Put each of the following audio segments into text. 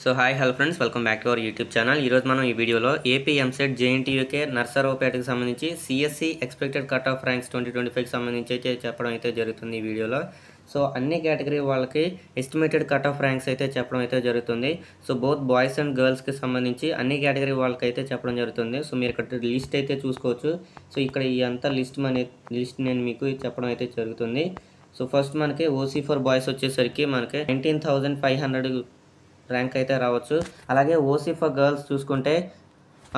So hi hello friends, welcome back to our YouTube channel. ఈరోజు మనం ఈ వీడియోలో ఏపీ ఎంసెట్ జేఎన్టీయూకే నర్సరావుపేటకి సంబంధించి CSE expected cut off ranks 2025కి సంబంధించి అయితే చెప్పడం అయితే జరుగుతుంది ఈ వీడియోలో. సో అన్ని కేటగిరీ వాళ్ళకి ఎస్టిమేటెడ్ కట్ ఆఫ్ ర్యాంక్స్ అయితే చెప్పడం అయితే జరుగుతుంది. సో బోత్ బాయ్స్ అండ్ గర్ల్స్కి సంబంధించి అన్ని కేటగిరీ వాళ్ళకి అయితే చెప్పడం జరుగుతుంది. సో మీరు ఇక్కడ లిస్ట్ అయితే చూసుకోవచ్చు. సో ఇక్కడ ఈ అంతా లిస్ట్ నేను మీకు చెప్పడం అయితే జరుగుతుంది. సో ఫస్ట్ మనకి ఓసీ ఫర్ బాయ్స్ వచ్చేసరికి మనకి 19,500 ర్యాంక్ అయితే రావచ్చు. అలాగే ఓసీ ఫర్ గర్ల్స్ చూసుకుంటే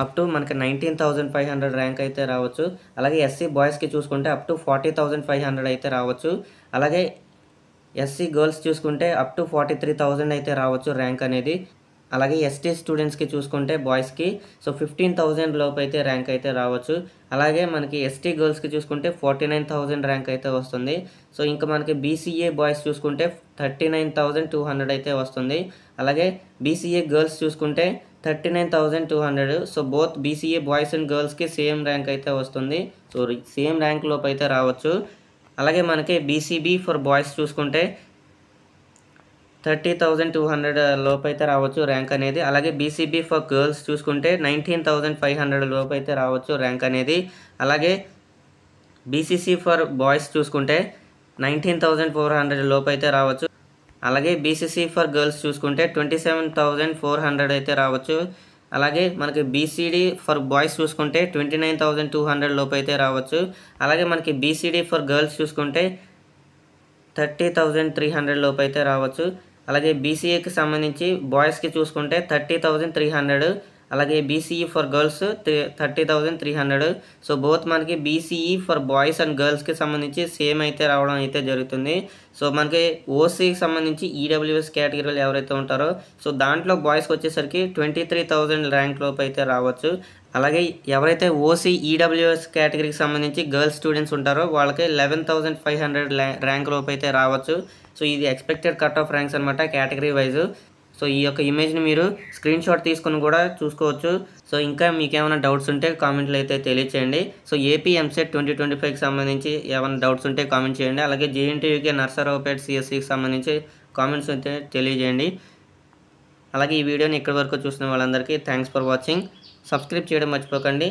అప్ టు మనకి 19,500 ర్యాంక్ అయితే రావచ్చు. అలాగే ఎస్సీ బాయ్స్కి చూసుకుంటే అప్ టు 40,500 అయితే రావచ్చు. అలాగే ఎస్సీ గర్ల్స్ చూసుకుంటే అప్ టు 43,000 అయితే రావచ్చు ర్యాంక్ అనేది. అలాగే ఎస్టీ స్టూడెంట్స్కి చూసుకుంటే బాయ్స్కి 15,000 లోపు అయితే ర్యాంక్ అయితే రావచ్చు. అలాగే మనకి ఎస్టీ గర్ల్స్కి చూసుకుంటే 49,000 ర్యాంక్ అయితే వస్తుంది. సో ఇంకా మనకి బీసీఏ బాయ్స్ చూసుకుంటే 39,200 అయితే వస్తుంది. అలాగే బీసీఏ గర్ల్స్ చూసుకుంటే 39,200. So both BCA boys and గర్ల్స్కి సేమ్ ర్యాంక్ అయితే వస్తుంది. సో సేమ్ ర్యాంక్ లోపు అయితే రావచ్చు. అలాగే మనకి బీసీబీ ఫర్ బాయ్స్ చూసుకుంటే 30,200 లోపు అయితే రావచ్చు ర్యాంక్ అనేది. అలాగే బీసీబీ ఫర్ గర్ల్స్ చూసుకుంటే 19,500 లోపు అయితే రావచ్చు ర్యాంక్ అనేది. అలాగే బీసీసీ ఫర్ బాయ్స్ చూసుకుంటే 19,400 లోపు అయితే రావచ్చు. అలాగే బీసీసీ ఫర్ గర్ల్స్ చూసుకుంటే 27,400 అయితే రావచ్చు. అలాగే మనకి బీసీడీ ఫర్ బాయ్స్ చూసుకుంటే 29,200 లోపు అయితే రావచ్చు. అలాగే మనకి బీసీడీ ఫర్ గర్ల్స్ చూసుకుంటే 30,300 లోపు అయితే రావచ్చు. అలాగే బీసీఏకి సంబంధించి బాయ్స్కి చూసుకుంటే 30,300. అలాగే BCE for girls 30,300. So both మనకి బీసీఈ ఫర్ బాయ్స్ అండ్ గర్ల్స్కి సంబంధించి సేమ్ అయితే రావడం అయితే జరుగుతుంది. సో మనకి ఓసీకి సంబంధించి ఈడబ్ల్యూఎస్ కేటగిరీలు ఎవరైతే ఉంటారో సో దాంట్లో బాయ్స్కి వచ్చేసరికి 23,000 ర్యాంక్ లోపు అయితే రావచ్చు. అలాగే ఎవరైతే ఓసీ ఈడబ్ల్యూఎస్ కేటగిరీకి సంబంధించి గర్ల్స్ స్టూడెంట్స్ ఉంటారో వాళ్ళకి 11,500 ర్యాంక్ లోపు అయితే రావచ్చు. సో ఇది ఎక్స్పెక్టెడ్ కట్ ఆఫ్ ర్యాంక్స్ అనమాట కేటగిరీ వైజ్. సో ఈ యొక్క ఇమేజ్ని మీరు స్క్రీన్ షాట్ తీసుకుని కూడా చూసుకోవచ్చు. సో ఇంకా మీకు ఏమైనా డౌట్స్ ఉంటే కామెంట్లు అయితే తెలియచేయండి. సో ఏపీ ఎంసెట్ 2025కి సంబంధించి ఏమైనా డౌట్స్ ఉంటే కామెంట్ చేయండి. అలాగే జేఎన్టీయూకే నర్సరావుపేట సిఎస్సికి సంబంధించి కామెంట్స్ అయితే తెలియజేయండి. అలాగే ఈ వీడియోని ఇక్కడి వరకు చూసిన వాళ్ళందరికీ థ్యాంక్స్ ఫర్ వాచింగ్. సబ్స్క్రైబ్ చేయడం మర్చిపోకండి.